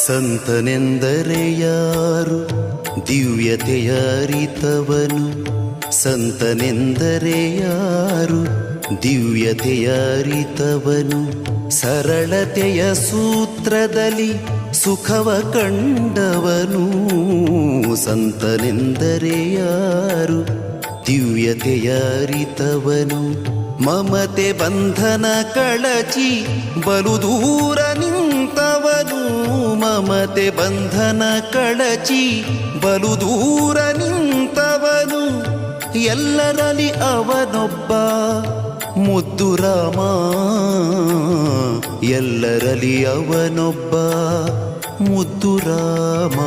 ಸಂತನೆಂದರೆ ಯಾರು ದಿವ್ಯತೆಯ ಅರಿತವನು, ಸಂತನೆಂದರೆ ಯಾರು ದಿವ್ಯತೆಯ ಅರಿತವನು, ಸರಳತೆಯ ಸೂತ್ರದಲ್ಲಿ ಸುಖವ ಕಂಡವನು. ಸಂತನೆಂದರೆ ಯಾರು ದಿವ್ಯತೆಯ ಅರಿತವನು, ಮಮತೆ ಬಂಧನ ಕಳಚಿ ಬಲು ದೂರ ನಿಂತವನು. ಮಮತೆ ಬಂಧನ ಕಳಚಿ ಬಲು ದೂರ ನಿಂತವನು, ಎಲ್ಲರಲ್ಲಿ ಅವನೊಬ್ಬ ಮುದ್ದು ರಾಮ. ಎಲ್ಲರಲ್ಲಿ ಅವನೊಬ್ಬ ಮುದ್ದು ರಾಮ.